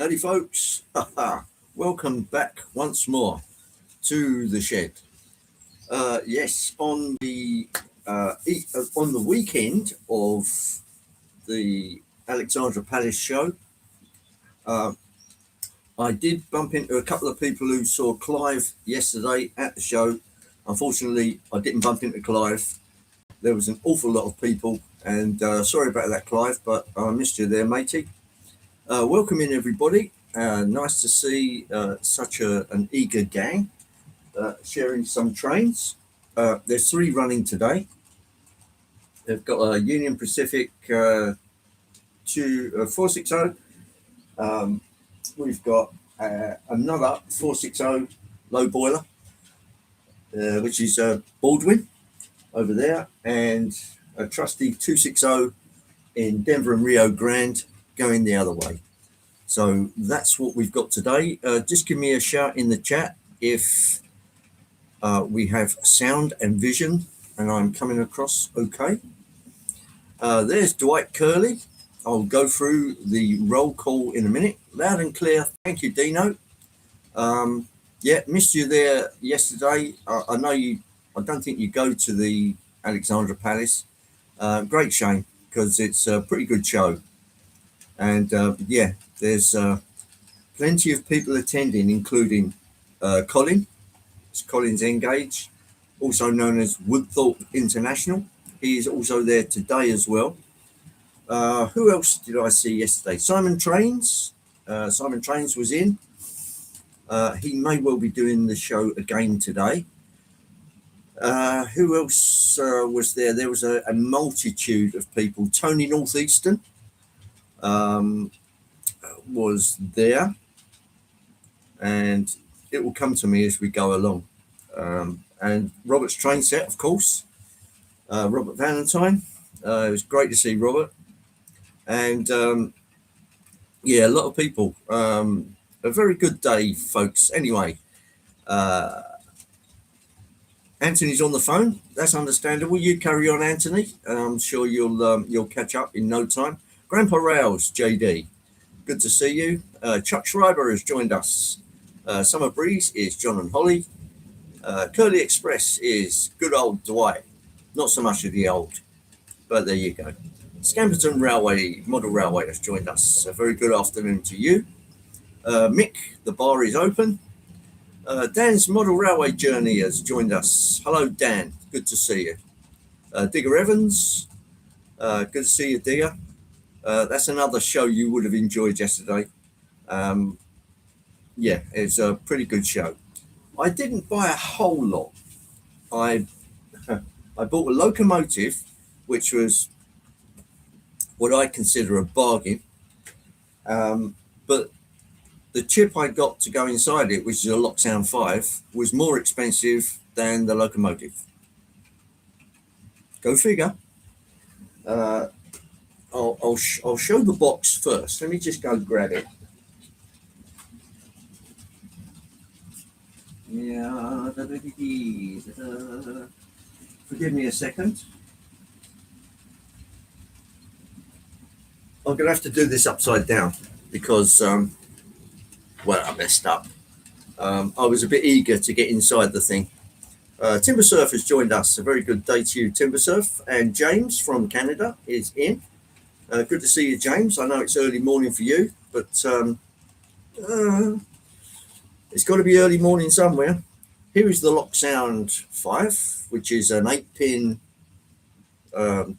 Howdy folks, welcome back once more to the shed. Yes, on the weekend of the Alexandra Palace show, I did bump into a couple of people who saw Clive yesterday at the show. Unfortunately, I didn't bump into Clive. There was an awful lot of people, and sorry about that, Clive, but I missed you there, matey. Welcome in, everybody. Nice to see such an eager gang sharing some trains. There's 3 running today. They've got a Union Pacific 460. We've got another 460 low boiler, which is Baldwin over there, and a trusty 260 in Denver and Rio Grande going the other way. So that's what we've got today. Just give me a shout in the chat if we have sound and vision and I'm coming across okay. There's Dwight Curley. I'll go through the roll call in a minute. Loud and clear. Thank you, Dino. Yeah, missed you there yesterday. I know you. I don't think you go to the Alexandra Palace. Great shame, because it's a pretty good show. And yeah, there's plenty of people attending, including Colin. It's Collins Engage, also known as Woodthorpe International. He is also there today as well. Who else did I see yesterday? Simon Trains. Simon Trains was in. He may well be doing the show again today. Who else was there? There was a multitude of people. Tony Northeastern was there, and it will come to me as we go along. And Robert's train set, of course. Robert Valentine. It was great to see Robert. And yeah, a lot of people. A very good day, folks. Anyway, Anthony's on the phone. That's understandable. You carry on, Anthony. I'm sure you'll catch up in no time. Grandpa Rouse, JD. Good to see you. Chuck Schreiber has joined us. Summer Breeze is John and Holly. Curly Express is good old Dwight. Not so much of the old, but there you go. Scamperton Railway, Model Railway has joined us. A very good afternoon to you. Mick, the bar is open. Dan's Model Railway Journey has joined us. Hello, Dan. Good to see you. Digger Evans. Good to see you, Digger. That's another show you would have enjoyed yesterday. Yeah, it's a pretty good show. I didn't buy a whole lot. I bought a locomotive, which was what I consider a bargain. But the chip I got to go inside it, which is a Locksound 5, was more expensive than the locomotive. Go figure. I'll show the box first. Let me just go grab it. Yeah, forgive me a second. I'm going to have to do this upside down because, well, I messed up. I was a bit eager to get inside the thing. Timber Surf has joined us. A very good day to you, Timber Surf. And James from Canada is in. Good to see you, James. I know it's early morning for you, but it's got to be early morning somewhere. Here is the Locksound 5, which is an 8-pin,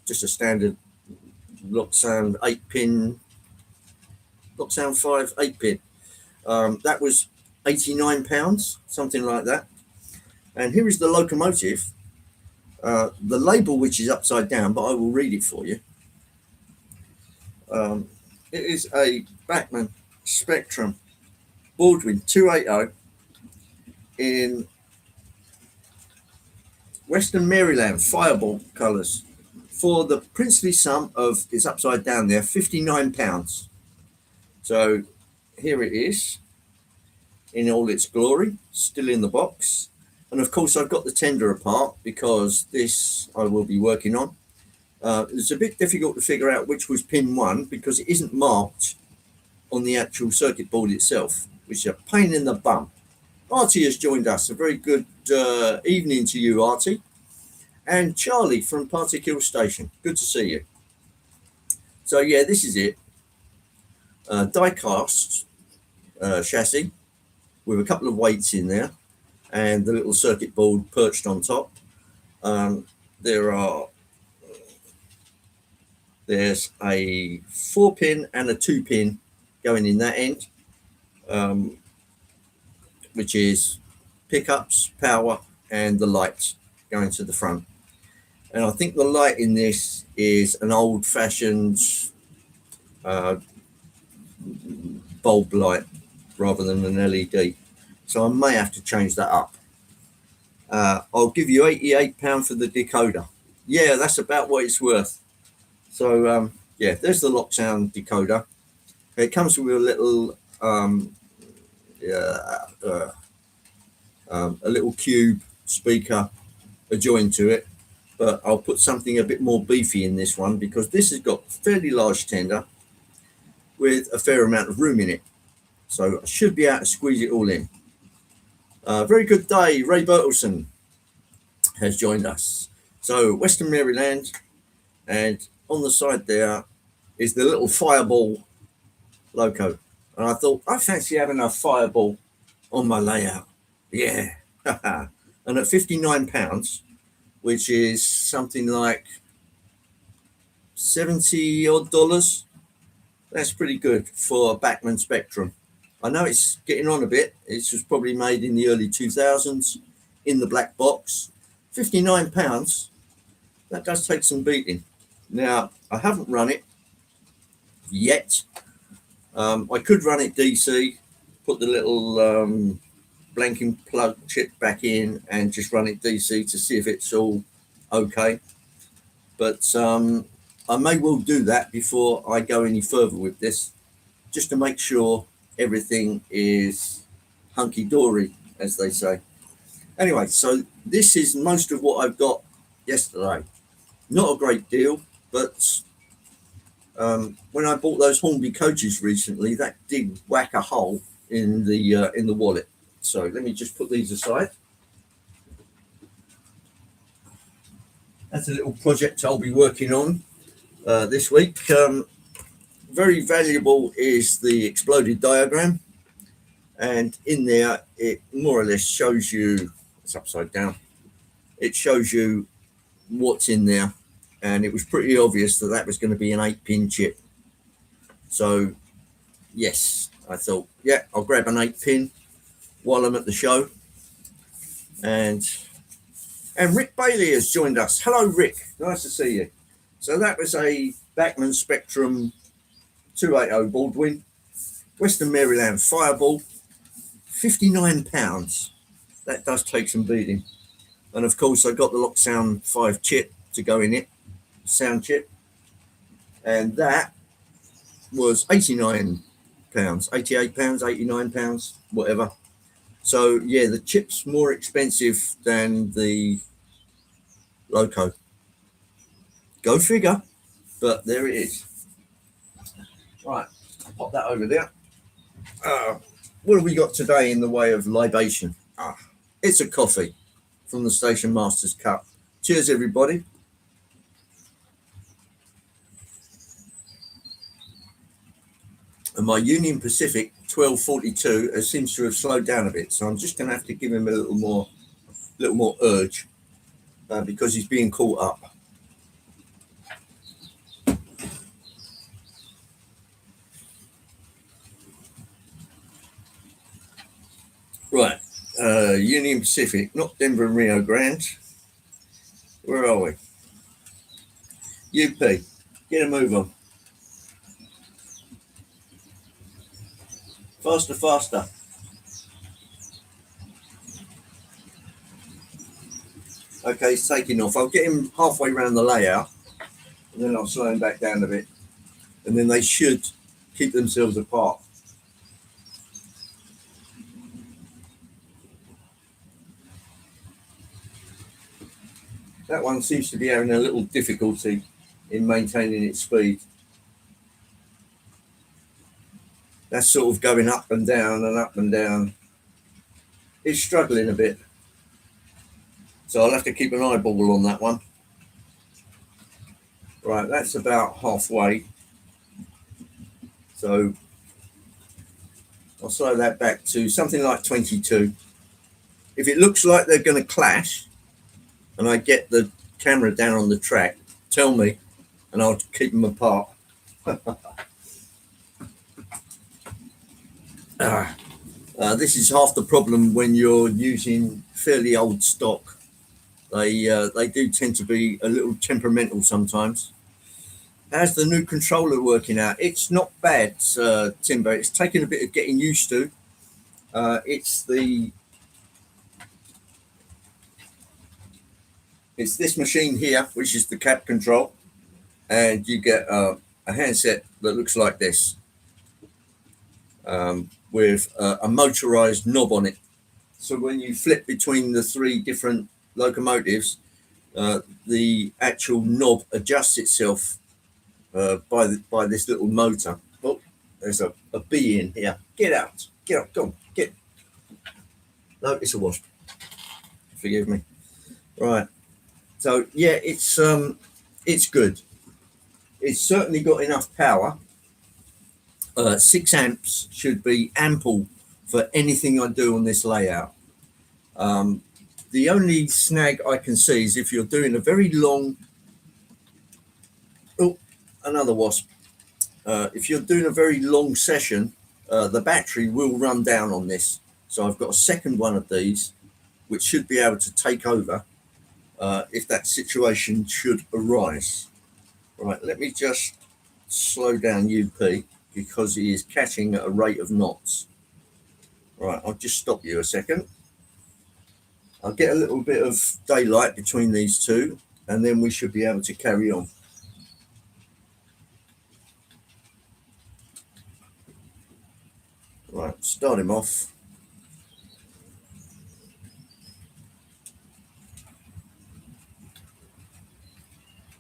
just a standard Locksound 8-pin, Locksound 5 8-pin. That was £89, something like that. And here is the locomotive. The label, which is upside down, but I will read it for you. It is a Bachmann Spectrum Baldwin 280 in Western Maryland, Fireball colours, for the princely sum of, it's upside down there, £59. So here it is in all its glory, still in the box. And of course, I've got the tender apart because this I will be working on. It's a bit difficult to figure out which was pin 1 because it isn't marked on the actual circuit board itself, which is a pain in the bum. Artie has joined us. A very good evening to you, Artie. And Charlie from Particle Station. Good to see you. So yeah, this is it. Die-cast chassis with a couple of weights in there and the little circuit board perched on top. There's a 4-pin and a 2-pin going in that end, which is pickups, power, and the lights going to the front. And I think the light in this is an old-fashioned bulb light rather than an LED. So I may have to change that up. I'll give you £88 for the decoder. Yeah, that's about what it's worth. So yeah, there's the Locksound decoder. It comes with a little a little cube speaker adjoined to it, but I'll put something a bit more beefy in this one because this has got fairly large tender with a fair amount of room in it. So I should be able to squeeze it all in. Very good day. Ray Bertelson has joined us. So Western Maryland, and on the side there is the little Fireball loco. And I thought, I fancy having a Fireball on my layout. Yeah. And at £59, which is something like 70 odd dollars, that's pretty good for a Bachmann Spectrum. I know it's getting on a bit. It was probably made in the early 2000s in the black box. £59, that does take some beating. Now, I haven't run it yet. I could run it DC, put the little blanking plug chip back in and just run it DC to see if it's all okay. But I may well do that before I go any further with this, just to make sure everything is hunky-dory, as they say. Anyway, so this is most of what I've got yesterday. Not a great deal, but when I bought those Hornby coaches recently, that did whack a hole in the wallet. So let me just put these aside. That's a little project I'll be working on this week. Very valuable is the exploded diagram, and in there it more or less shows you, it's upside down, it shows you what's in there, and it was pretty obvious that that was going to be an 8-pin chip. So yes, I thought, yeah, I'll grab an 8-pin while I'm at the show. And Rick Bailey has joined us. Hello, Rick. Nice to see you. So that was a Bachmann Spectrum 280 Baldwin, Western Maryland Fireball, £59. That does take some beating. And of course, I got the Locksound 5 chip to go in it, sound chip. And that was £89, £88, £89, whatever. So yeah, the chip's more expensive than the loco. Go figure, but there it is. Right, I'll pop that over there. What have we got today in the way of libation? It's a coffee from the Station Master's Cup. Cheers, everybody. And my Union Pacific 1242 seems to have slowed down a bit, so I'm just going to have to give him a little more urge because he's being caught up. Right, Union Pacific, not Denver and Rio Grande. Where are we? UP, get a move on. Faster, faster. Okay, he's taking off. I'll get him halfway around the layout, and then I'll slow him back down a bit. And then they should keep themselves apart. That one seems to be having a little difficulty in maintaining its speed. That's sort of going up and down and up and down. It's struggling a bit. So I'll have to keep an eyeball on that one. Right, that's about halfway. So I'll slow that back to something like 22. If it looks like they're going to clash and I get the camera down on the track, tell me and I'll keep them apart. This is half the problem when you're using fairly old stock. They do tend to be a little temperamental sometimes. How's the new controller working out? It's not bad, Timber. It's taken a bit of getting used to. It's this machine here, which is the cab control, and you get a handset that looks like this, with a motorized knob on it. So when you flip between the three different locomotives, the actual knob adjusts itself by this little motor. Oh, there's a bee in here. Get out. Get up. Go on. Get. No, it's a wasp. Forgive me. Right. So yeah, it's good. It's certainly got enough power. 6 amps should be ample for anything I do on this layout. The only snag I can see is if you're doing a very long... Oh, another wasp. If you're doing a very long session, the battery will run down on this. So I've got a second one of these, which should be able to take over if that situation should arise. Right, let me just slow down UP because he is catching at a rate of knots. Right, I'll just stop you a second. I'll get a little bit of daylight between these two, and then we should be able to carry on. Right, start him off.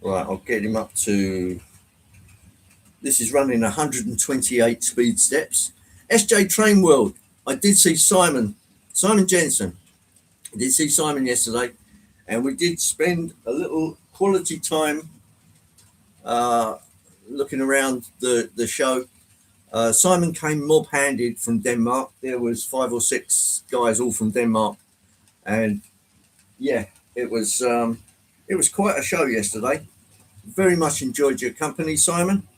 Right, I'll get him up to... This is running 128 speed steps. SJ Train World. I did see Simon Jensen. I did see Simon yesterday, and we did spend a little quality time looking around the show. Simon came mob-handed from Denmark. There was 5 or 6 guys all from Denmark, and yeah, it was quite a show yesterday. Very much enjoyed your company, Simon.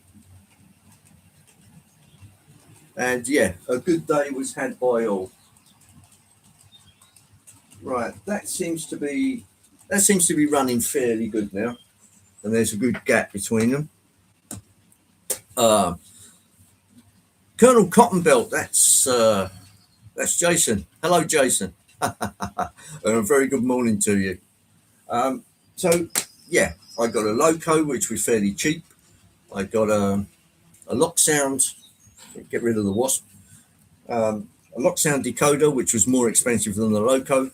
And yeah, a good day was had by all. Right, that seems to be running fairly good now, and there's a good gap between them. Colonel Cottonbelt, that's Jason. Hello, Jason. And a very good morning to you. So yeah, I got a loco, which was fairly cheap. I got a lock sound. Get rid of the wasp. A lock sound decoder, which was more expensive than the loco,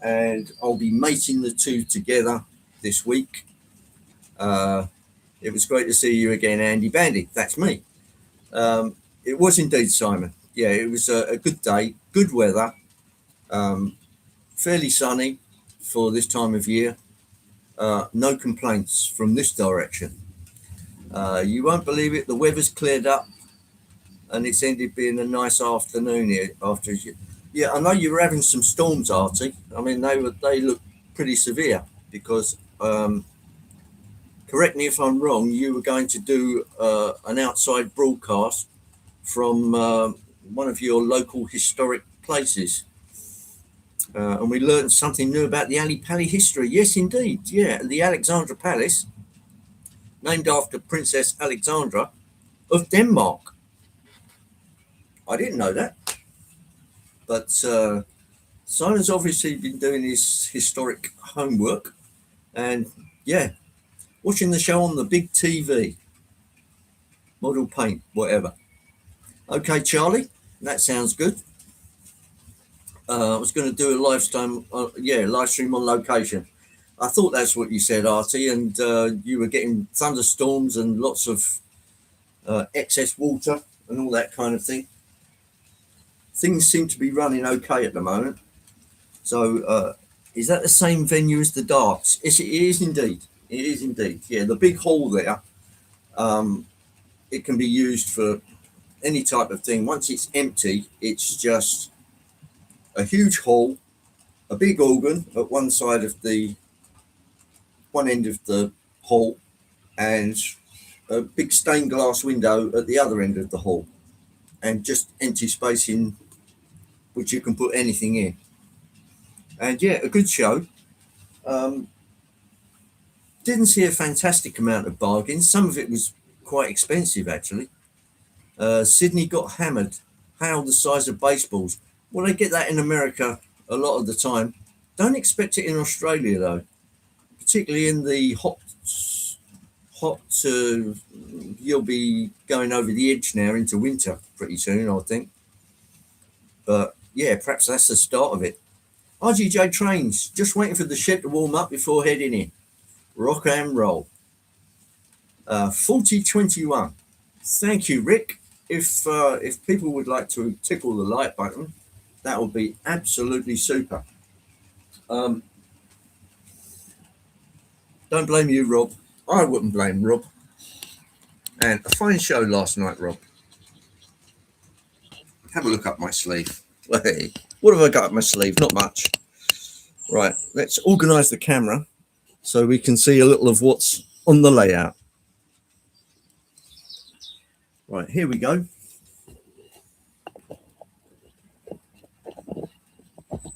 and I'll be mating the two together this week. It was great to see you again, Andy Bandy. That's me. It was indeed, Simon. Yeah, it was a good day, good weather, fairly sunny for this time of year. No complaints from this direction. You won't believe it, the weather's cleared up, and it's ended being a nice afternoon here after. Yeah, I know you were having some storms, Artie. I mean, they look pretty severe because, correct me if I'm wrong, you were going to do an outside broadcast from one of your local historic places. And we learned something new about the Ali Pali history. Yes, indeed. Yeah, the Alexandra Palace, named after Princess Alexandra of Denmark. I didn't know that. But Simon's obviously been doing his historic homework. And yeah, watching the show on the big TV. Model paint, whatever. Okay, Charlie, that sounds good. I was going to do a live stream on location. I thought that's what you said, Artie, and you were getting thunderstorms and lots of excess water and all that kind of thing. Things seem to be running okay at the moment. So, is that the same venue as the darts? Yes, it is indeed. It is indeed. Yeah, the big hall there. It can be used for any type of thing. Once it's empty, it's just a huge hall, a big organ at one side of the one end of the hall, and a big stained glass window at the other end of the hall, and just empty space in which you can put anything in. And yeah, a good show. Um, didn't see a fantastic amount of bargains. Some of it was quite expensive, actually. Sydney got hammered, hail the size of baseballs. Well, they get that in America a lot of the time. Don't expect it in Australia, though, particularly in the hot. You'll be going over the edge now into winter pretty soon, I think. But yeah, perhaps that's the start of it. RGJ Trains, just waiting for the shed to warm up before heading in. Rock and roll. 4021. Thank you, Rick. If people would like to tickle the like button, that would be absolutely super. Don't blame you, Rob. I wouldn't blame Rob. And a fine show last night, Rob. Have a look up my sleeve. Hey, what have I got up my sleeve? Not much. Right, let's organise the camera so we can see a little of what's on the layout. Right, here we go.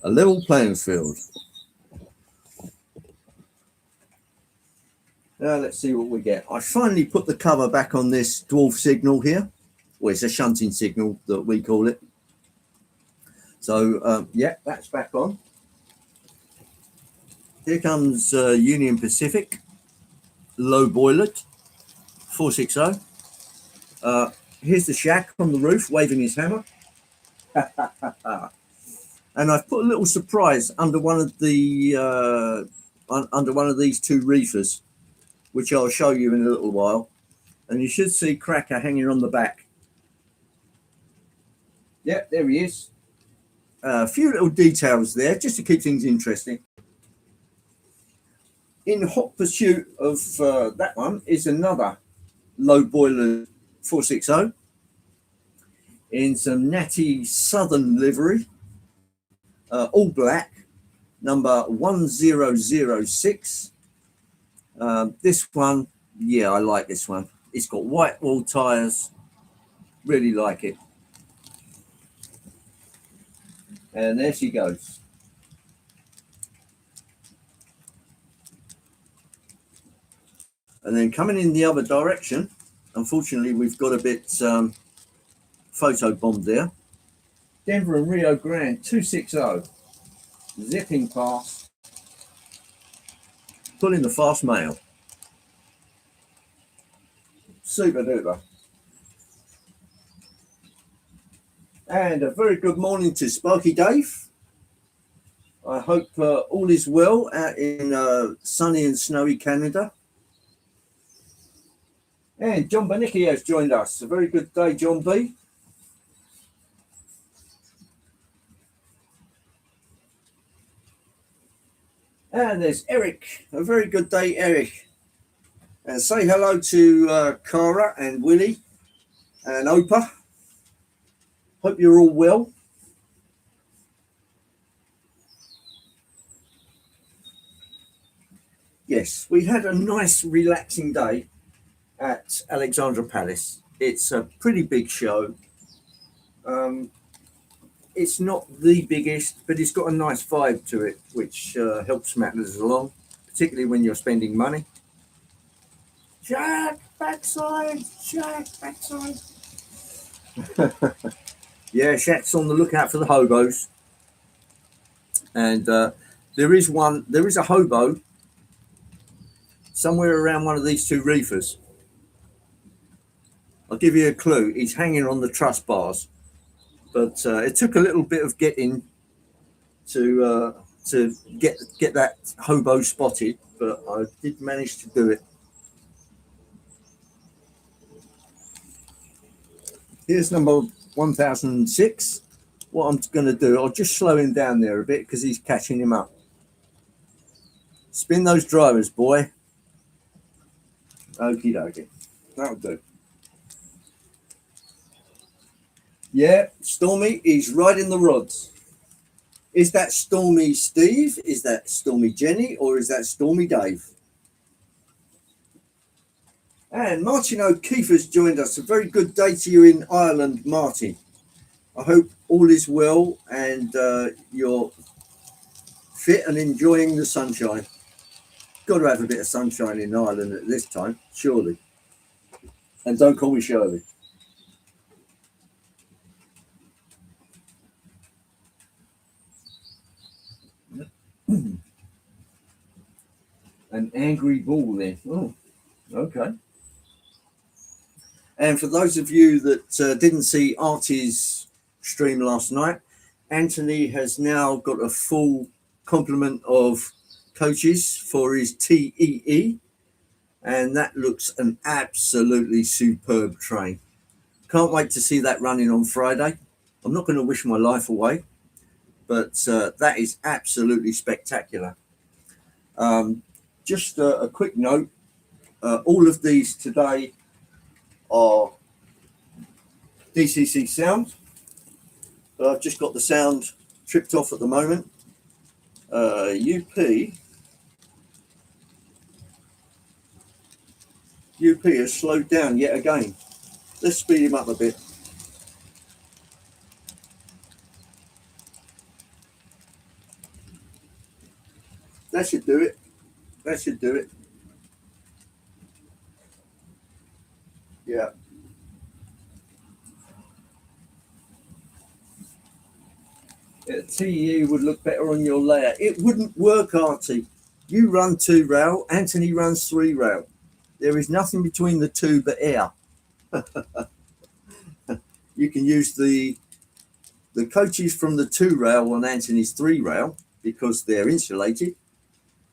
A level playing field. Now let's see what we get. I finally put the cover back on this dwarf signal here. Well, it's a shunting signal that we call it. So, yeah, that's back on. Here comes Union Pacific, low boilered, 460. Here's the shack on the roof waving his hammer. And I've put a little surprise under one of the under one of these two reefers, which I'll show you in a little while. And you should see Cracker hanging on the back. Yep, there he is. A few little details there just to keep things interesting. In hot pursuit of that one is another low boiler 460 in some natty southern livery, all black, number 1006. This one, yeah, I like this one. It's got white wall tyres, really like it. And there she goes. And then coming in the other direction, unfortunately, we've got a bit photo bombed there. Denver and Rio Grande 260, zipping past, pulling the fast mail. Super duper. And a very good morning to Sparky Dave. I hope all is well out in sunny and snowy Canada. And John Banicki has joined us. A very good day, John B. And there's Eric. A very good day, Eric. And say hello to Cara and Willie and Opa. Hope you're all well. Yes, we had a nice relaxing day at Alexandra Palace. It's a pretty big show. It's not the biggest, but it's got a nice vibe to it, which helps matters along, particularly when you're spending money. Jack, backside, Jack, backside. Yeah, Shaq's on the lookout for the hobos. And there is a hobo somewhere around one of these two reefers. I'll give you a clue. He's hanging on the truss bars. But it took a little bit of getting to get that hobo spotted, but I did manage to do it. Here's number 1006. What I'm going to do, I'll just slow him down there a bit because he's catching him up. Spin those drivers, boy. Okie dokie. That'll do. Yeah, Stormy is riding the rods. Is that Stormy Steve? Is that Stormy Jenny? Or is that Stormy Dave? And Martin O'Keefe has joined us. A very good day to you in Ireland, Martin. I hope all is well and you're fit and enjoying the sunshine. Got to have a bit of sunshine in Ireland at this time, surely. And don't call me Shirley. An angry bull then. Oh, okay. And for those of you that didn't see Artie's stream last night, Anthony has now got a full complement of coaches for his TEE, and that looks an absolutely superb train. Can't wait to see that running on Friday. I'm not going to wish my life away, but that is absolutely spectacular. Just a quick note, all of these today are DCC sound. I've just got the sound tripped off at the moment. UP has slowed down yet again. Let's speed him up a bit. That should do it. That should do it. Yeah. TE would look better on your layer. It wouldn't work, Artie. You run 2 rail, Anthony runs 3 rail. There is nothing between the two but air. You can use the coaches from the 2 rail on Anthony's 3 rail because they're insulated,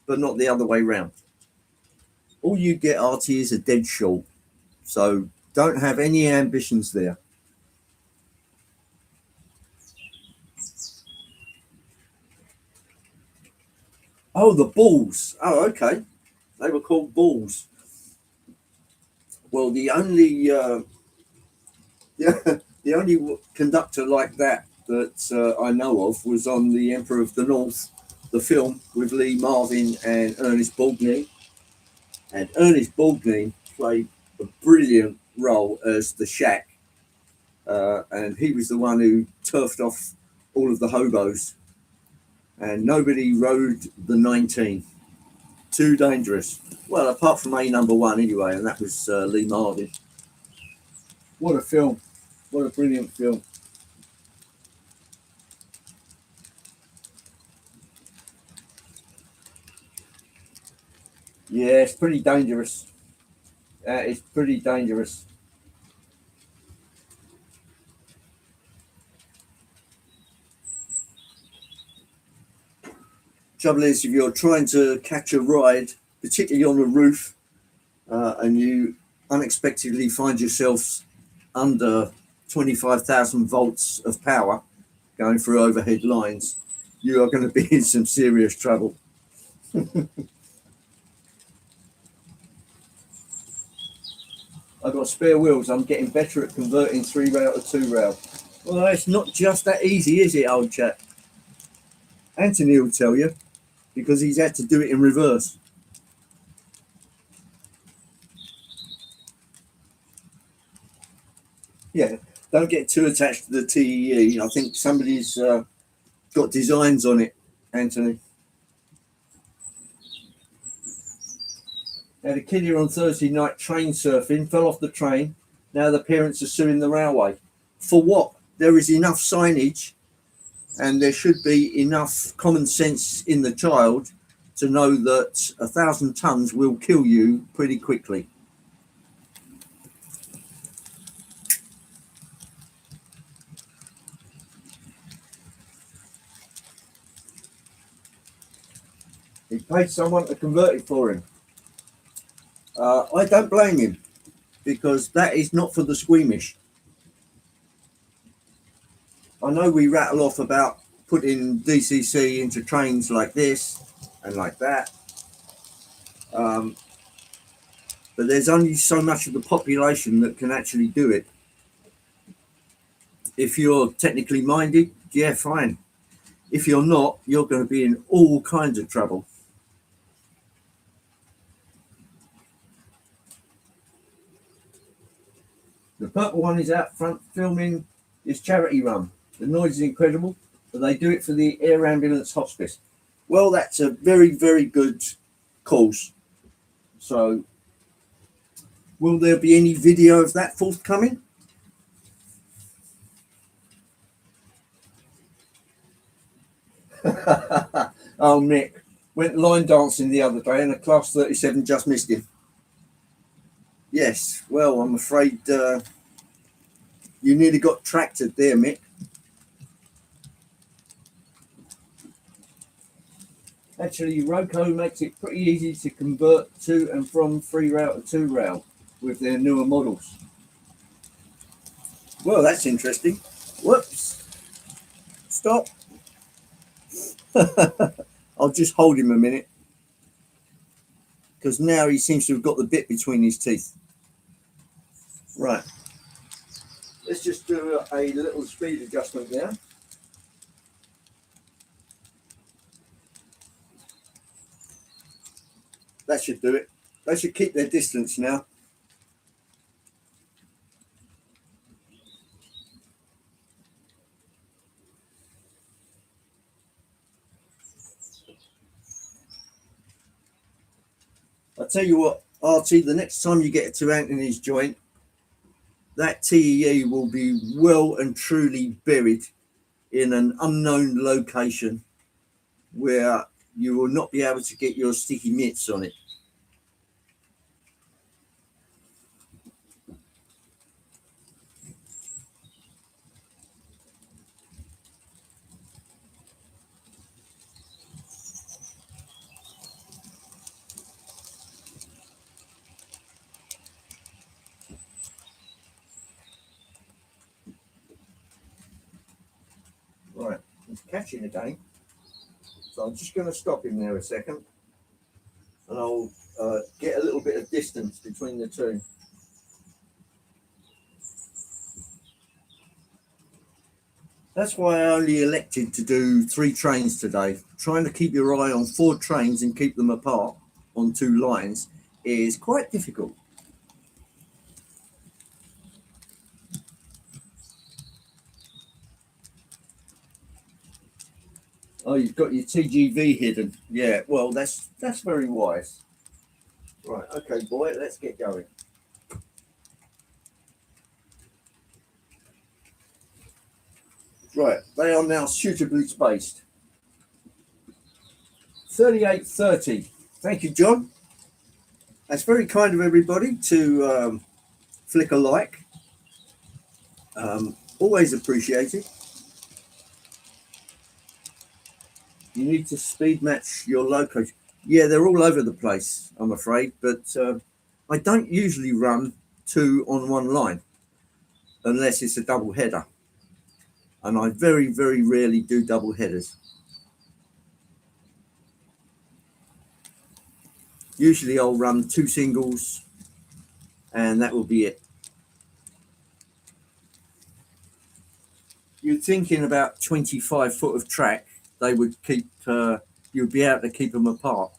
but not the other way round. All you get, Artie, is a dead short. So don't have any ambitions there. Oh, the balls. Oh, okay. They were called balls. Well, the only conductor like that I know of was on The Emperor of the North, the film with Lee Marvin and Ernest Borgnine. And Ernest Borgnine played a brilliant role as the Shack. And he was the one who turfed off all of the hobos. And nobody rode the 19. Too dangerous. Well, apart from A number 1 anyway, and that was Lee Marvin. What a film. What a brilliant film. Yeah, it's pretty dangerous. It's pretty dangerous. Trouble is, if you're trying to catch a ride, particularly on a roof, and you unexpectedly find yourself under 25,000 volts of power going through overhead lines, you are going to be in some serious trouble. I've got spare wheels. I'm getting better at converting 3 rail to 2 rail. Well, it's not just that easy, is it, old chap? Anthony will tell you, because he's had to do it in reverse. Yeah, don't get too attached to the TEE. I think somebody's got designs on it, Anthony. Had a kid here on Thursday night train surfing, fell off the train. Now the parents are suing the railway. For what? There is enough signage and there should be enough common sense in the child to know that 1,000 tons will kill you pretty quickly. He paid someone to convert it for him. I don't blame him, because that is not for the squeamish. I know we rattle off about putting DCC into trains like this and like that, but there's only so much of the population that can actually do it. If you're technically minded, yeah, fine. If you're not, you're going to be in all kinds of trouble. The purple one is out front filming this charity run. The noise is incredible, but they do it for the Air Ambulance Hospice. Well, that's a very, very good cause. So, will there be any video of that forthcoming? Oh, Nick went line dancing the other day and a class 37 just missed him. Yes, well, I'm afraid you nearly got tractored there, Mick. Actually, Roco makes it pretty easy to convert to and from 3 rail to 2 rail with their newer models. Well, that's interesting. Whoops. Stop. I'll just hold him a minute, because now he seems to have got the bit between his teeth. Right. Let's just do a little speed adjustment there. That should do it. They should keep their distance now. I'll tell you what, Archie, the next time you get to Anthony's joint, that TEE will be well and truly buried in an unknown location where you will not be able to get your sticky mitts on it. Right, he's catching again. So I'm just going to stop him there a second, and I'll get a little bit of distance between the two. That's why I only elected to do 3 trains today. Trying to keep your eye on 4 trains and keep them apart on 2 lines is quite difficult. Oh, you've got your TGV hidden. Yeah, well, that's very wise. Right, okay, boy, let's get going. Right, they are now suitably spaced. 38:30. Thank you, John. That's very kind of everybody to flick a like. Always appreciated. You need to speed match your locos. Yeah, they're all over the place, I'm afraid, but I don't usually run 2 on 1 line unless it's a double header. And I very, very rarely do double headers. Usually I'll run 2 singles and that will be it. You'd think in about 25 foot of track, they would keep, you'd be able to keep them apart.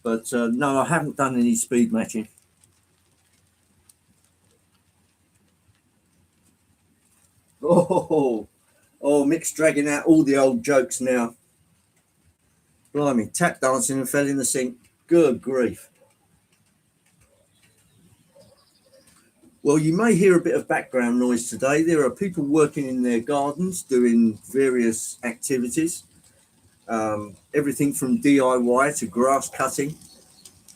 But no, I haven't done any speed matching. Oh, Mick's dragging out all the old jokes now. Blimey, tap dancing and fell in the sink. Good grief. Well, you may hear a bit of background noise today. There are people working in their gardens doing various activities. Everything from DIY to grass cutting.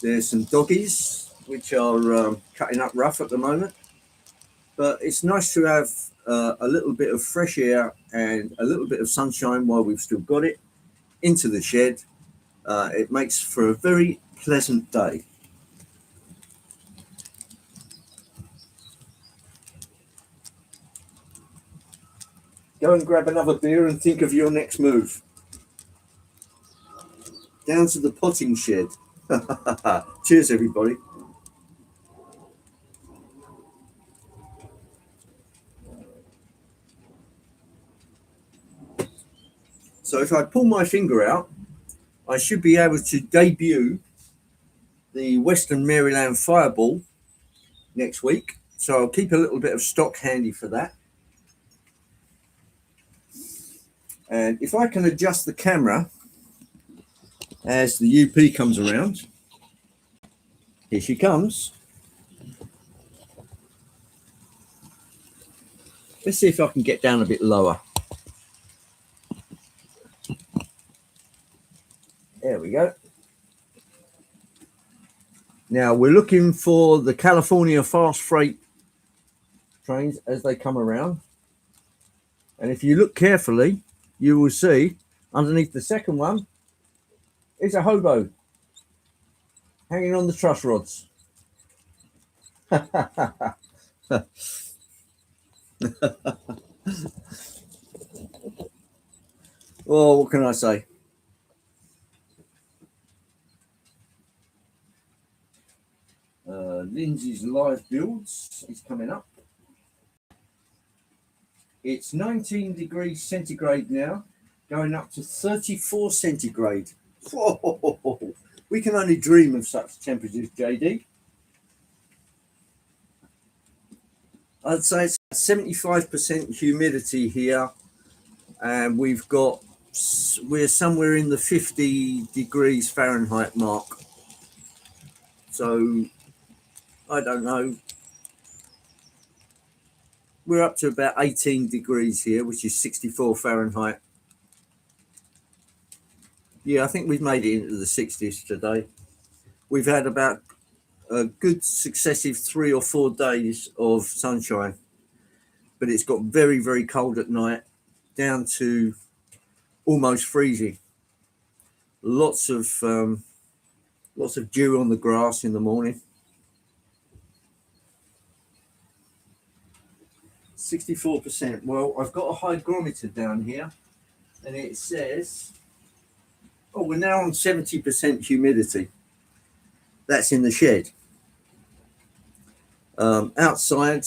There's some doggies which are cutting up rough at the moment. But it's nice to have a little bit of fresh air and a little bit of sunshine while we've still got it into the shed. It makes for a very pleasant day. Go and grab another beer and think of your next move. Down to the potting shed. Cheers, everybody. So if I pull my finger out, I should be able to debut the Western Maryland Fireball next week. So I'll keep a little bit of stock handy for that. And if I can adjust the camera as the UP comes around, here she comes. Let's see if I can get down a bit lower. There we go. Now we're looking for the California fast freight trains as they come around. And if you look carefully, you will see underneath the second one is a hobo hanging on the truss rods. Well, what can I say? Lindsay's live builds is coming up. It's 19 degrees centigrade now, going up to 34 centigrade. Whoa, we can only dream of such temperatures, JD. I'd say it's 75% humidity here, and we're somewhere in the 50 degrees Fahrenheit mark. So I don't know. We're up to about 18 degrees here, which is 64 Fahrenheit. Yeah, I think we've made it into the 60s today. We've had about a good successive 3 or 4 days of sunshine, but it's got very, very cold at night, down to almost freezing. Lots of dew on the grass in the morning. 64%. Well, I've got a hygrometer down here, and it says, oh, we're now on 70% humidity. That's in the shed. Outside,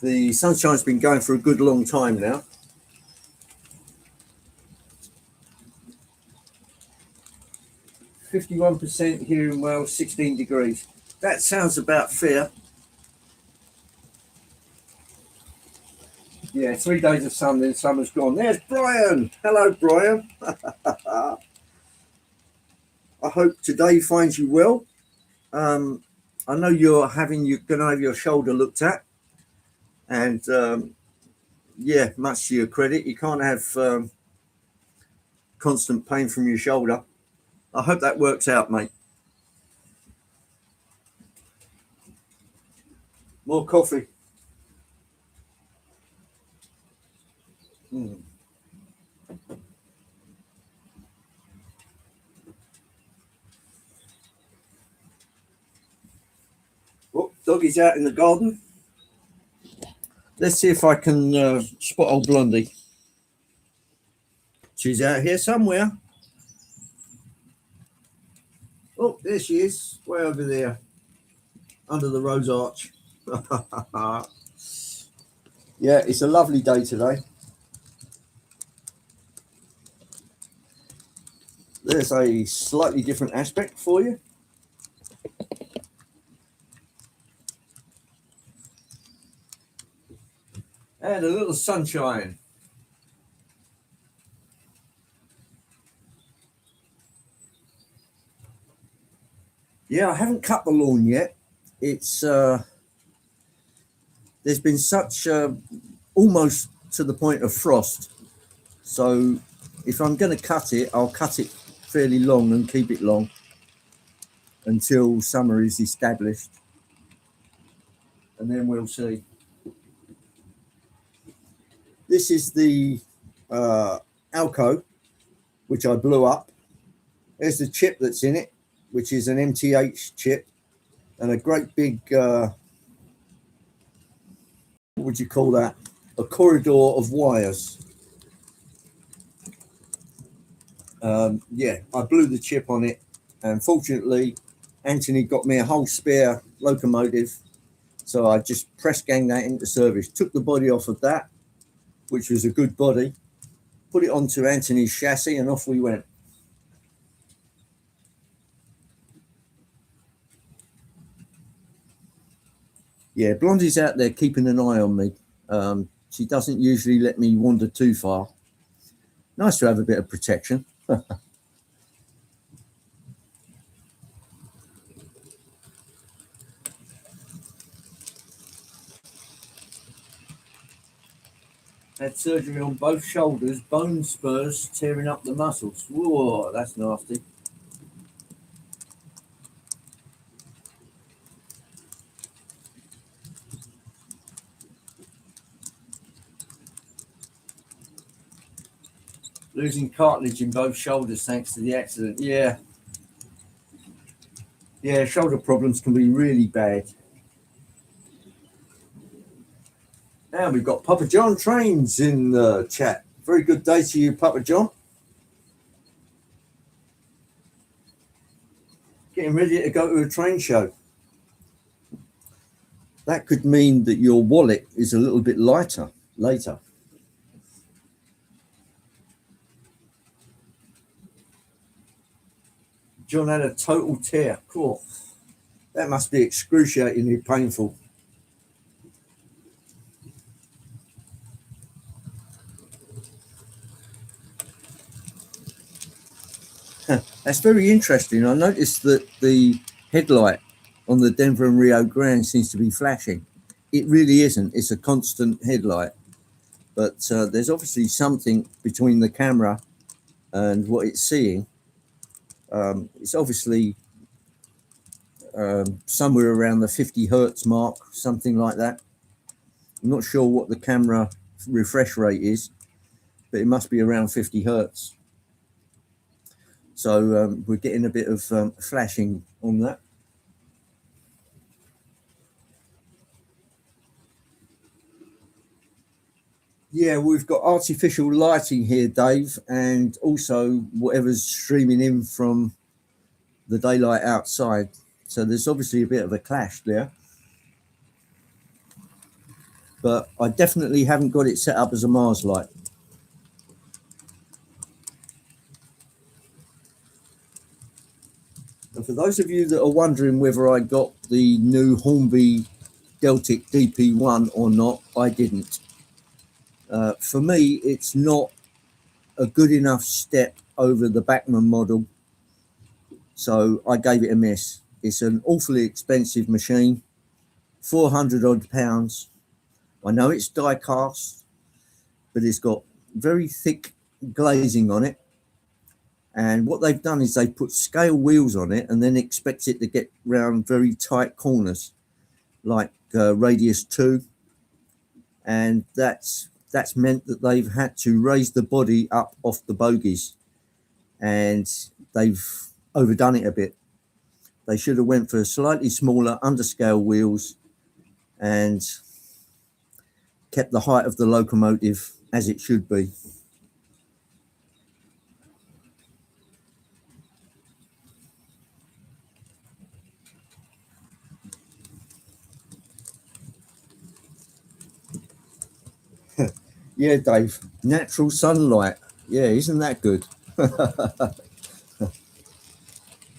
the sunshine's been going for a good long time now. %, here in Wales, 16 degrees. That sounds about fair. Yeah, 3 days of sun, then summer's gone. There's Brian. Hello, Brian. I hope today finds you well. I know you're going to have your shoulder looked at, and yeah, much to your credit, you can't have constant pain from your shoulder. I hope that works out, mate. More coffee. Oh, doggy's out in the garden. Let's see if I can spot old Blondie. She's out here somewhere. Oh, there she is, way over there, under the rose arch. Yeah, it's a lovely day today. There's a slightly different aspect for you. And a little sunshine. Yeah, I haven't cut the lawn yet. It's there's been such almost to the point of frost. So if I'm going to cut it, I'll cut it fairly long and keep it long until summer is established. And then we'll see. This is the Alco, which I blew up. There's the chip that's in it, which is an MTH chip, and a great big, what would you call that? a corridor of wires. Yeah, I blew the chip on it, and fortunately, Anthony got me a whole spare locomotive, so I just press ganged that into service. Took the body off of that, which was a good body, put it onto Anthony's chassis, and off we went. Yeah, Blondie's out there keeping an eye on me. She doesn't usually let me wander too far. Nice to have a bit of protection. Had surgery on both shoulders, bone spurs tearing up the muscles. Whoa, that's nasty. Losing cartilage in both shoulders thanks to the accident. Yeah. Yeah, shoulder problems can be really bad. Now we've got Papa John Trains in the chat. Very good day to you, Papa John. Getting ready to go to a train show. That could mean that your wallet is a little bit lighter later. John had a total tear. Cool. That must be excruciatingly painful. That's very interesting. I noticed that the headlight on the Denver and Rio Grande seems to be flashing. It really isn't. It's a constant headlight. But there's obviously something between the camera and what it's seeing. It's obviously somewhere around the 50 hertz mark, something like that. I'm not sure what the camera refresh rate is, but it must be around 50 hertz. So we're getting a bit of flashing on that. Yeah, we've got artificial lighting here, Dave, and also whatever's streaming in from the daylight outside. So there's obviously a bit of a clash there. But I definitely haven't got it set up as a Mars light. And for those of you that are wondering whether I got the new Hornby Deltic DP1 or not, I didn't. For me, it's not a good enough step over the Bachmann model, so I gave it a miss. It's an awfully expensive machine, 400 odd pounds. I know it's die cast, but it's got very thick glazing on it. And what they've done is they put scale wheels on it and then expect it to get round very tight corners, like radius 2. And that's meant that they've had to raise the body up off the bogies, and they've overdone it a bit. They should have went for slightly smaller underscale wheels and kept the height of the locomotive as it should be. Yeah, Dave, natural sunlight. Yeah, isn't that good?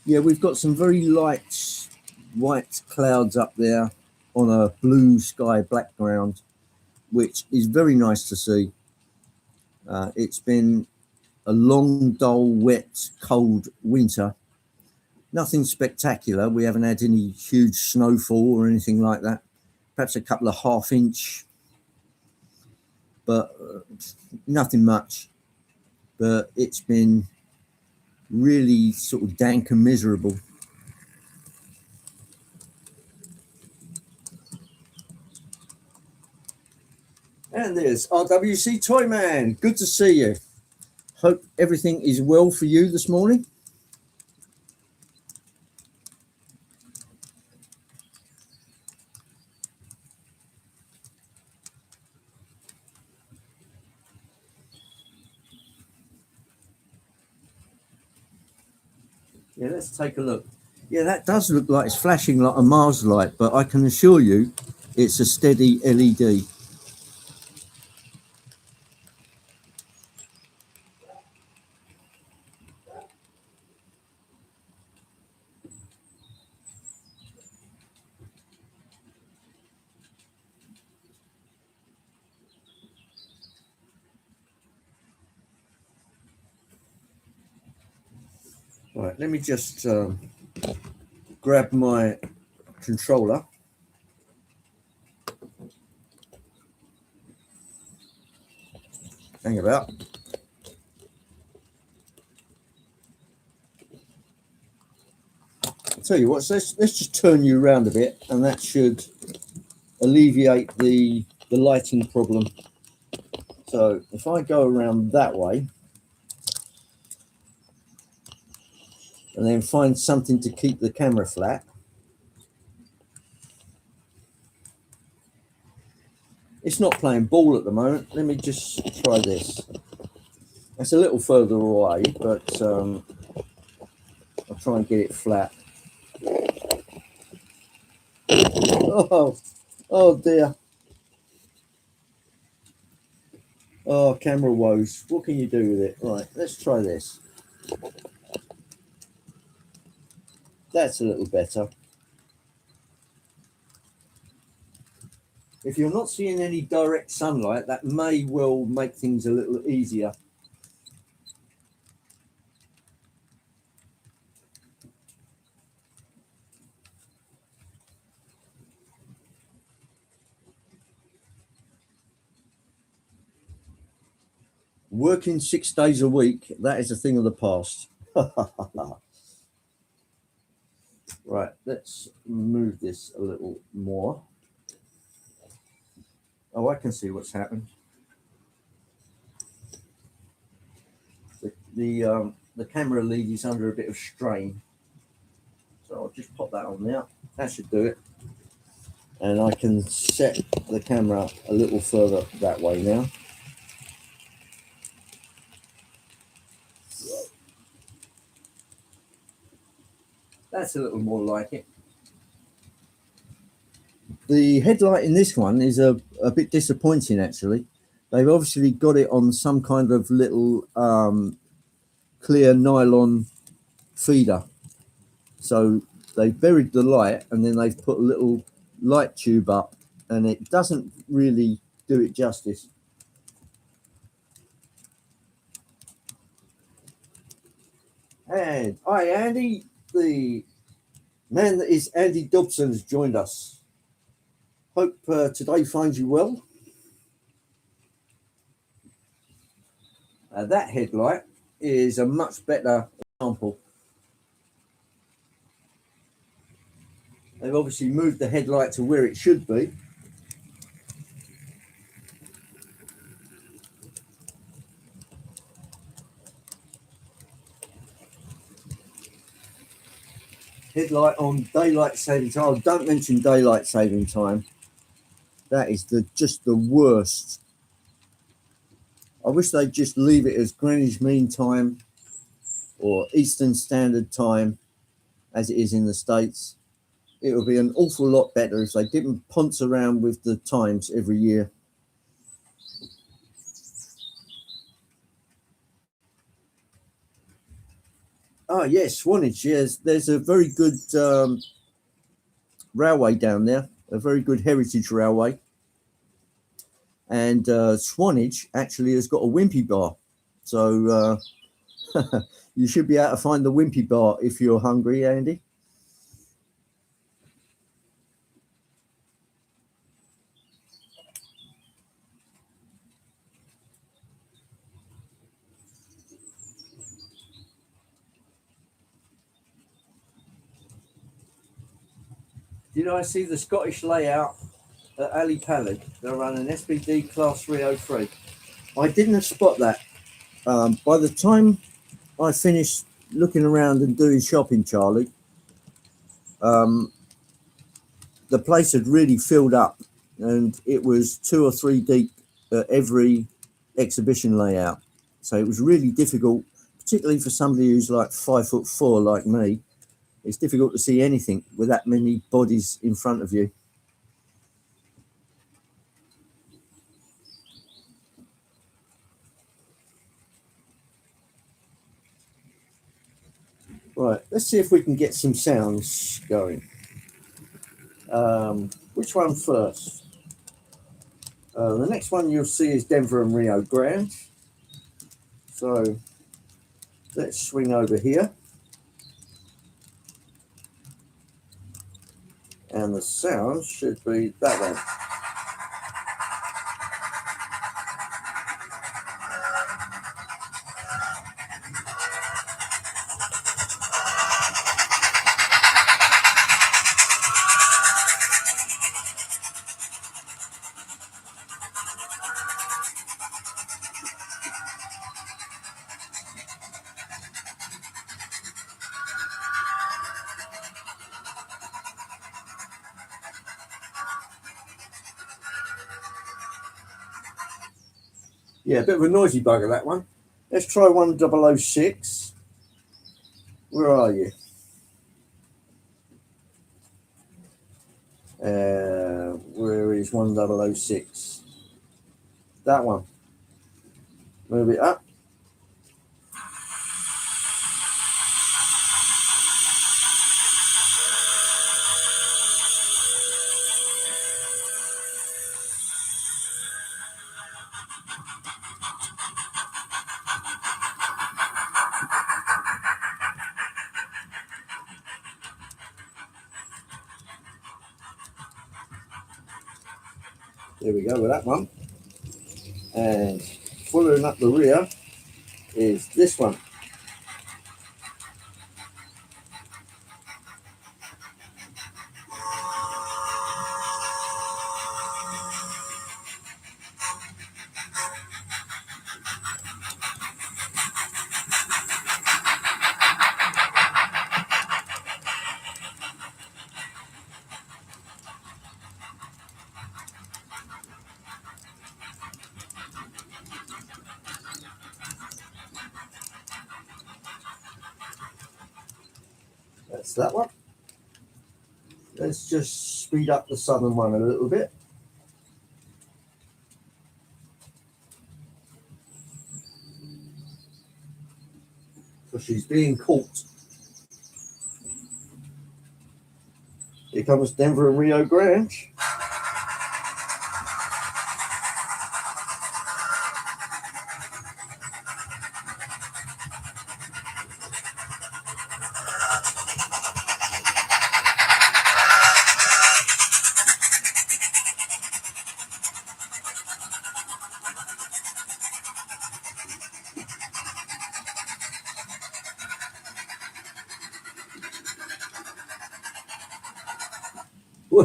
Yeah, we've got some very light white clouds up there on a blue sky background, which is very nice to see. It's been a long, dull, wet, cold winter. Nothing spectacular. We haven't had any huge snowfall or anything like that. Perhaps a couple of half-inch, but nothing much. But it's been really sort of dank and miserable. And there's RWC Toyman. Good to see you. Hope everything is well for you this morning. Yeah, let's take a look. Yeah, that does look like it's flashing like a Mars light, but I can assure you it's a steady LED. Right, let me just grab my controller. Hang about. I'll tell you what, so let's just turn you around a bit, and that should alleviate the lighting problem. So if I go around that way and then find something to keep the camera flat. It's not playing ball at the moment. Let me just try this. It's a little further away, but I'll try and get it flat. Oh, oh dear. Oh, camera woes. What can you do with it? Right, let's try this. That's a little better. If you're not seeing any direct sunlight, that may well make things a little easier. Working 6 days a week, that is a thing of the past. Right, let's move this a little more. Oh, I can see what's happened. The camera lead is under a bit of strain. So I'll just pop that on there. That should do it. And I can set the camera a little further that way now. That's a little more like it. The headlight in this one is a bit disappointing, actually. They've obviously got it on some kind of little clear nylon feeder. So they've buried the light and then they've put a little light tube up, and it doesn't really do it justice. And hi, Andy. The man that is Andy Dobson has joined us. Hope today finds you well. That headlight is a much better example. They've obviously moved the headlight to where it should be. Headlight on daylight saving time. Oh, don't mention daylight saving time. That is just the worst. I wish they'd just leave it as Greenwich Mean Time or Eastern Standard Time as it is in the States. It would be an awful lot better if they didn't ponce around with the times every year. Oh, yes, Swanage. Yes, there's a very good railway down there, a very good heritage railway. And Swanage actually has got a Wimpy bar. So you should be able to find the Wimpy bar if you're hungry, Andy. Did I see the Scottish layout at Ali Palace? They run an SBD Class 303. I didn't spot that. By the time I finished looking around and doing shopping, Charlie, the place had really filled up, and it was 2 or 3 deep at every exhibition layout. So it was really difficult, particularly for somebody who's like 5'4" like me. It's difficult to see anything with that many bodies in front of you. Right, let's see if we can get some sounds going. Which one first? The next one you'll see is Denver and Rio Grande. So let's swing over here. And the sound should be that one. Yeah, a bit of a noisy bugger, that one. Let's try 1006. Where are you? Where is 1006? That one. Move it up. There we go with that one. And following up the rear is this one. That's that one. Let's just speed up the southern one a little bit. So she's being caught. Here comes Denver and Rio Grande.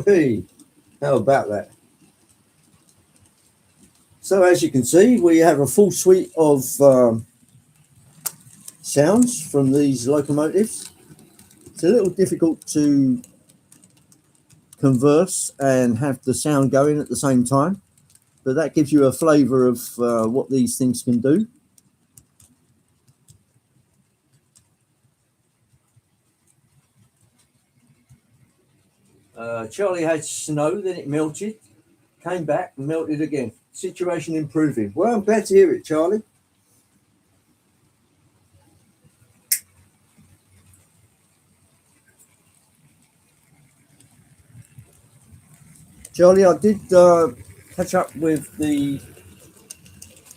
Whee! How about that? So as you can see, we have a full suite of sounds from these locomotives. It's a little difficult to converse and have the sound going at the same time, but that gives you a flavour of what these things can do. Charlie had snow, then it melted, came back and melted again. Situation improving. Well, I'm glad to hear it, Charlie. Charlie, I did catch up with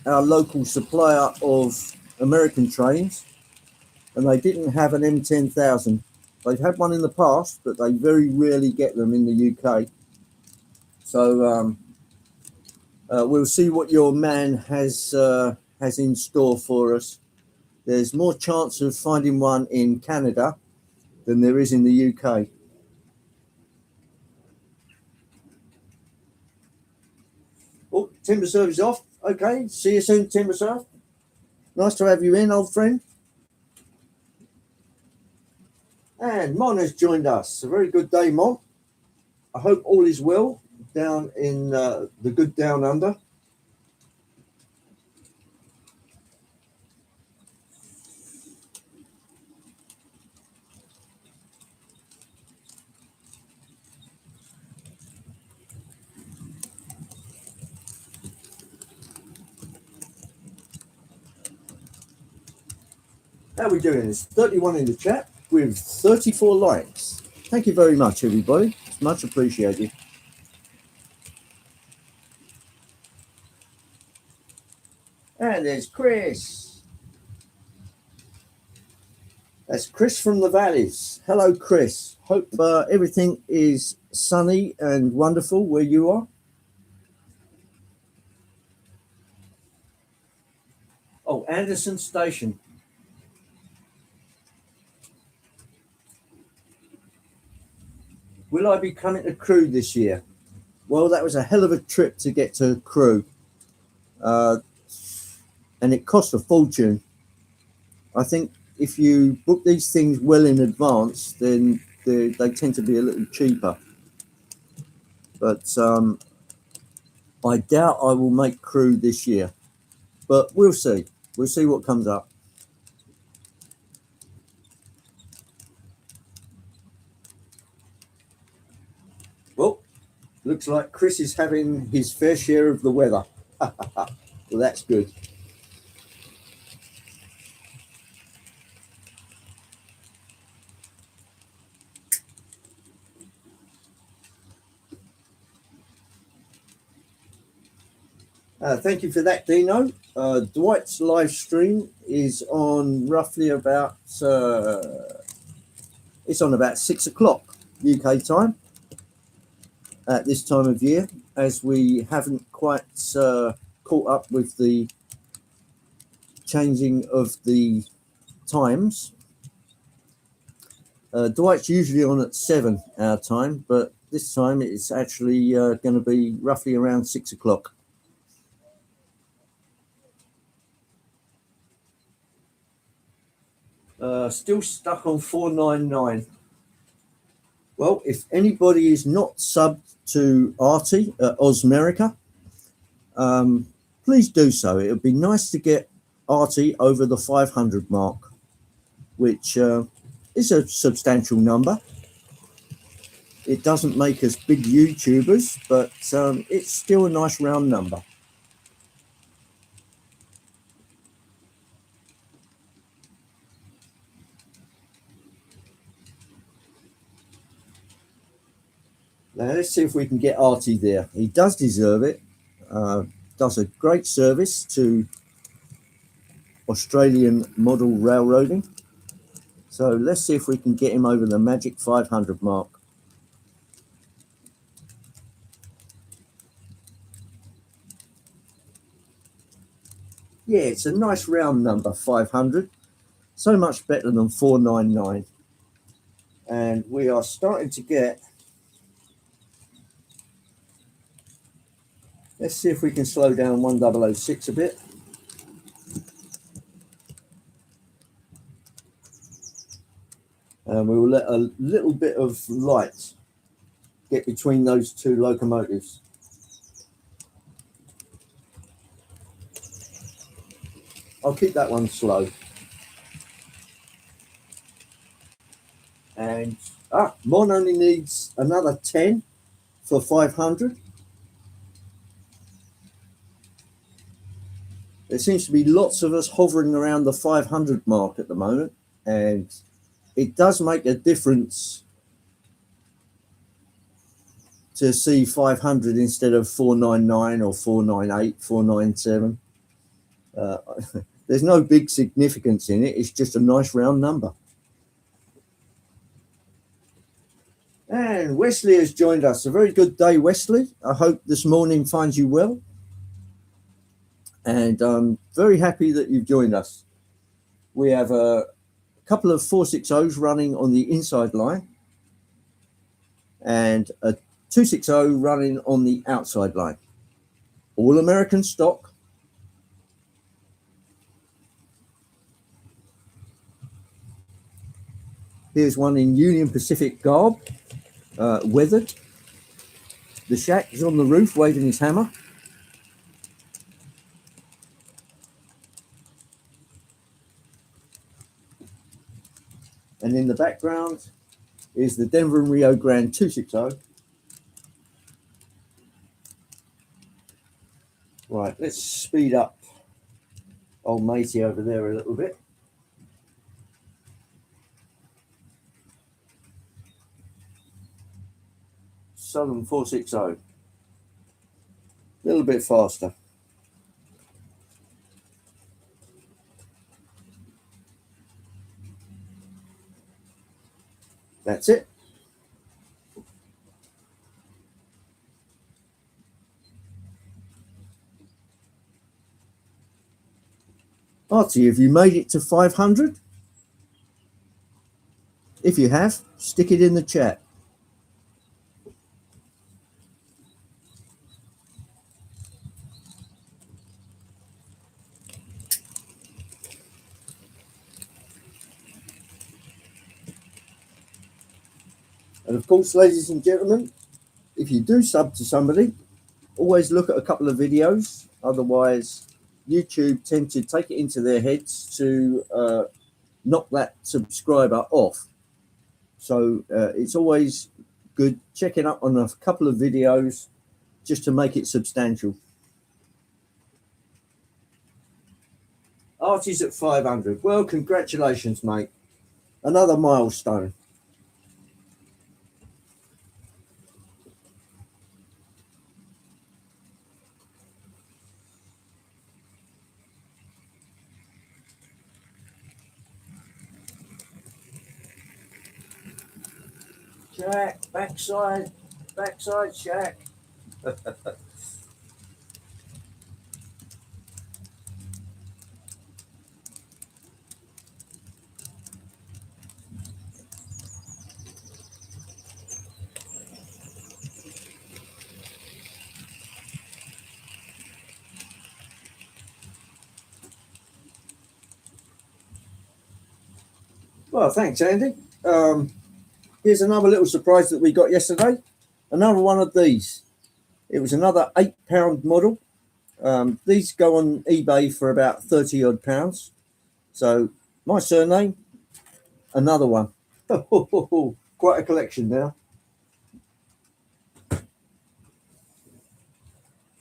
our local supplier of American trains, and they didn't have an M10,000. They've had one in the past, but they very rarely get them in the UK. So we'll see what your man has in store for us. There's more chance of finding one in Canada than there is in the UK. Oh, Timber Serve is off. Okay, see you soon, Timber Serve. Nice to have you in, old friend. And Mon has joined us. A very good day, Mon. I hope all is well down in the good down under. How are we doing? There's 31 in the chat with 34 likes. Thank you very much, everybody. It's much appreciated. And there's Chris. That's Chris from the Valleys. Hello, Chris. Hope everything is sunny and wonderful where you are. Oh, Anderson Station. Will I be coming to Crewe this year? Well, that was a hell of a trip to get to Crewe. And it cost a fortune. I think if you book these things well in advance, then they tend to be a little cheaper. But I doubt I will make Crewe this year. But we'll see. We'll see what comes up. Well, looks like Chris is having his fair share of the weather. Well, that's good. Thank you for that, Dino. Dwight's live stream is on roughly about it's on about 6 o'clock UK time at this time of year, as we haven't quite caught up with the changing of the times. Dwight's usually on at 7 our time, but this time it's actually going to be roughly around 6 o'clock. Still stuck on 499. Well, if anybody is not subbed to Artie at Osmerica, please do so. It would be nice to get Artie over the 500 mark, which is a substantial number. It doesn't make us big YouTubers, but it's still a nice round number. Now, let's see if we can get Artie there. He does deserve it. Does a great service to Australian model railroading. So let's see if we can get him over the magic 500 mark. Yeah, it's a nice round number, 500. So much better than 499. And we are starting to get... Let's see if we can slow down 1006 a bit. And we will let a little bit of light get between those two locomotives. I'll keep that one slow. And Mon only needs another 10 for 500. There seems to be lots of us hovering around the 500 mark at the moment, and it does make a difference to see 500 instead of 499 or 498, 497. There's no big significance in it. It's just a nice round number. And Wesley has joined us. A very good day, Wesley. I hope this morning finds you well. And I'm very happy that you've joined us. We have a couple of 460s running on the inside line and a 260 running on the outside line. All American stock. Here's one in Union Pacific garb, weathered. The shack is on the roof waving his hammer. And in the background is the Denver and Rio Grande 260. Right, let's speed up old matey over there a little bit. faster than 460. A little bit faster. That's it. Artie, have you made it to 500? If you have, stick it in the chat. And of course, ladies and gentlemen, if you do sub to somebody, always look at a couple of videos. Otherwise, YouTube tend to take it into their heads to knock that subscriber off. So it's always good checking up on a couple of videos just to make it substantial. Artie's at 500. Well, congratulations, mate. Another milestone. Jack, backside, Jack. Well, thanks, Andy. Here's another little surprise that we got yesterday. Another one of these. It was another £8 model. These go on eBay for about 30 odd pounds. So my surname, another one. Quite a collection now.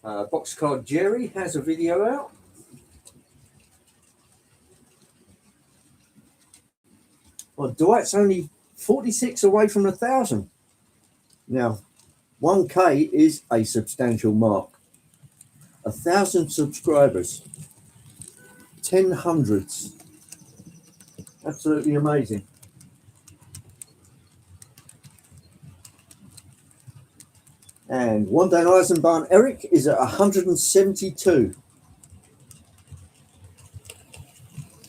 Boxcard Jerry has a video out. Well, Dwight's only 46 away from 1,000. Now, 1K is a substantial mark. 1,000 subscribers. 10 hundreds. Absolutely amazing. And One Day Eisenbahn Eric is at 172.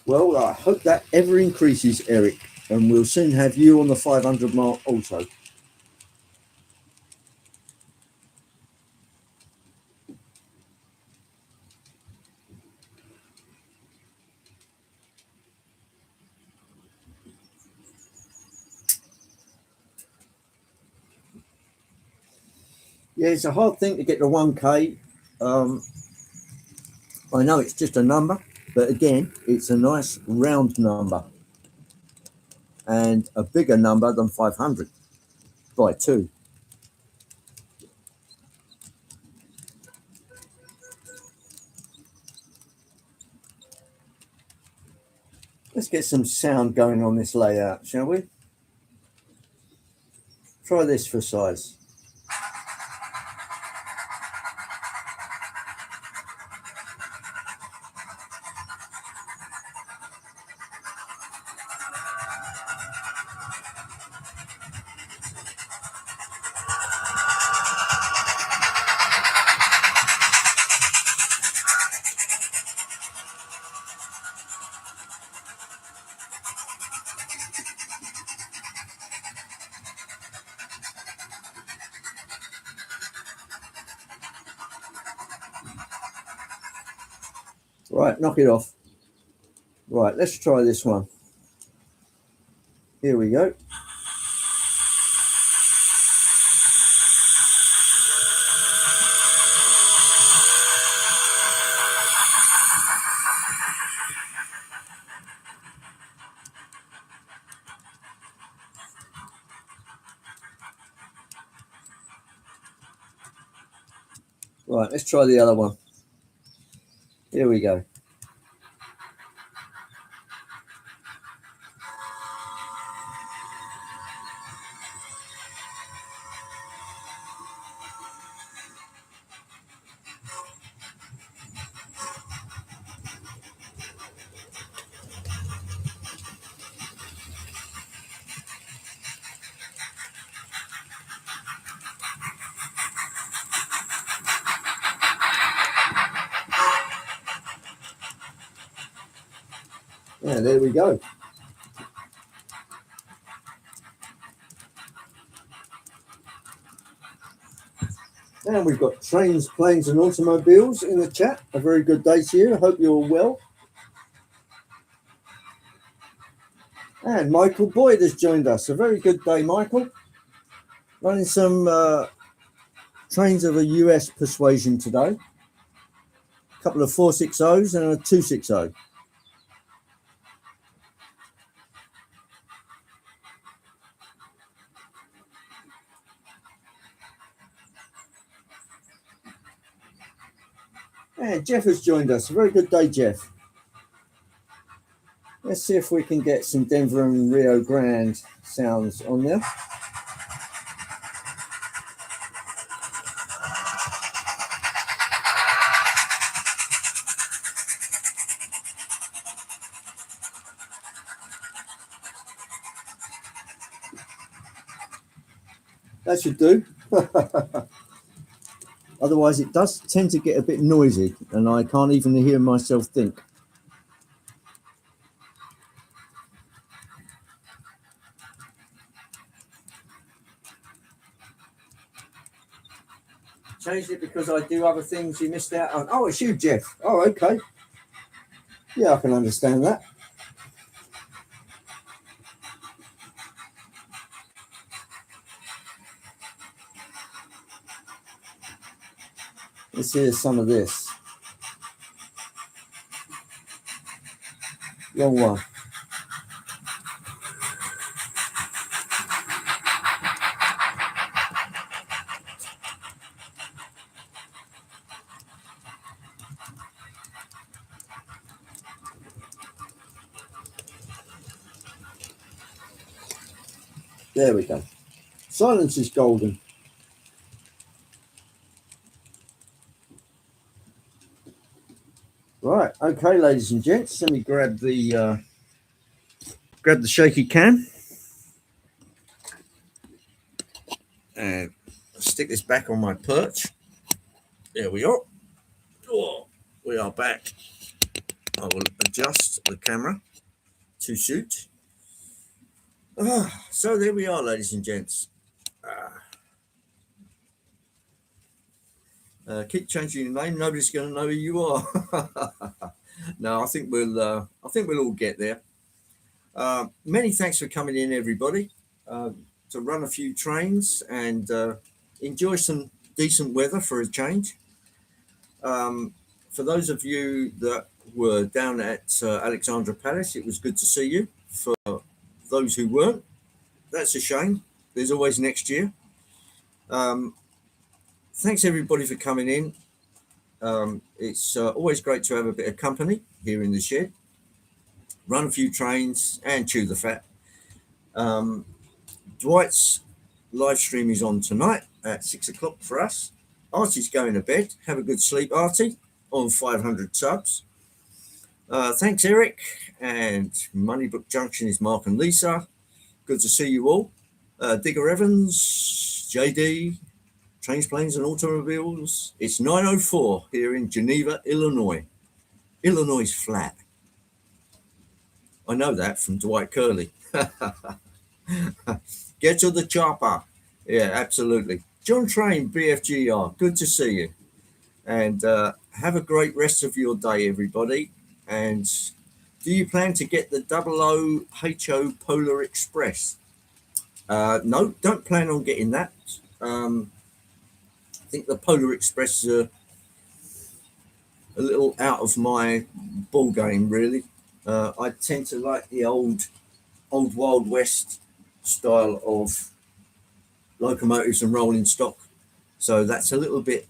Well, I hope that ever increases, Eric, and we'll soon have you on the 500 mark also. Yeah, it's a hard thing to get to 1K. I know it's just a number, but again, it's a nice round number and a bigger number than 500 by 2. Let's get some sound going on this layout, shall we? Try this for size. Right, knock it off. Right, let's try this one. Here we go. Right, let's try the other one. Here we go. Yeah, there we go. And we've got trains, planes, and automobiles in the chat. A very good day to you. I hope you're all well. And Michael Boyd has joined us. A very good day, Michael. Running some trains of a US persuasion today. A couple of 460s and a 260. And Jeff has joined us. A very good day, Jeff. Let's see if we can get some Denver and Rio Grande sounds on there. That should do. Otherwise, it does tend to get a bit noisy, and I can't even hear myself think. Changed it because I do other things you missed out on. Oh, it's you, Jeff. Oh, okay. Yeah, I can understand that. Let's hear some of this. Long one. There we go. Silence is golden. Right, okay, ladies and gents. Let me grab the shaky cam and stick this back on my perch. There we are. Oh, we are back. I will adjust the camera to suit. So there we are, ladies and gents. Keep changing your name. Nobody's going to know who you are. No, I think we'll all get there. Many thanks for coming in, everybody, to run a few trains and enjoy some decent weather for a change. For those of you that were down at Alexandra Palace, it was good to see you. For those who weren't, that's a shame. There's always next year. Thanks everybody for coming in. It's always great to have a bit of company here in the shed. Run a few trains and chew the fat. Dwight's live stream is on tonight at 6 o'clock for us. Artie's going to bed. Have a good sleep, Artie, on 500 subs. Thanks, Eric. And Moneybrook Junction is Mark and Lisa. Good to see you all. Digger Evans, JD, Trains, Planes and Automobiles. It's 9:04 here in Geneva, Illinois. Illinois flat. I know that from Dwight Curley. Get to the chopper. Yeah, absolutely. John Train, BFGR, good to see you. And have a great rest of your day, everybody. And do you plan to get the 00HO Polar Express? No, don't plan on getting that. I think the Polar Express is a little out of my ball game, really. I tend to like the old Wild West style of locomotives and rolling stock, so that's a little bit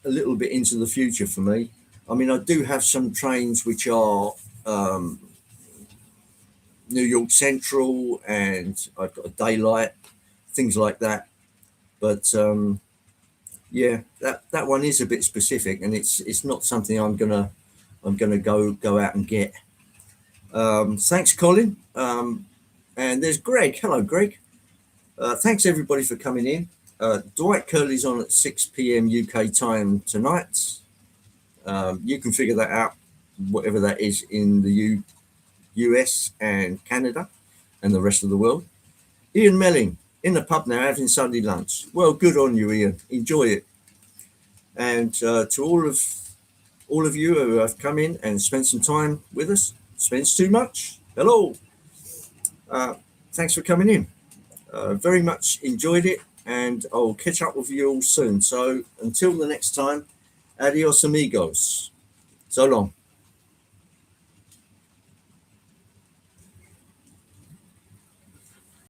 into the future for me. I mean, I do have some trains which are New York Central, and I've got a Daylight, things like that. But yeah, that one is a bit specific, and it's not something I'm gonna go out and get. Thanks, Colin. And there's Greg. Hello, Greg. Thanks everybody for coming in. Dwight Curley's on at 6 p.m. UK time tonight. You can figure that out, whatever that is in the US and Canada and the rest of the world. Ian Melling in the pub now having Sunday lunch. Well, good on you, Ian. Enjoy it. And to all of you who have come in and spent some time with us, spends too much. Hello. Thanks for coming in. Very much enjoyed it, and I'll catch up with you all soon. So until the next time, adios amigos. So long.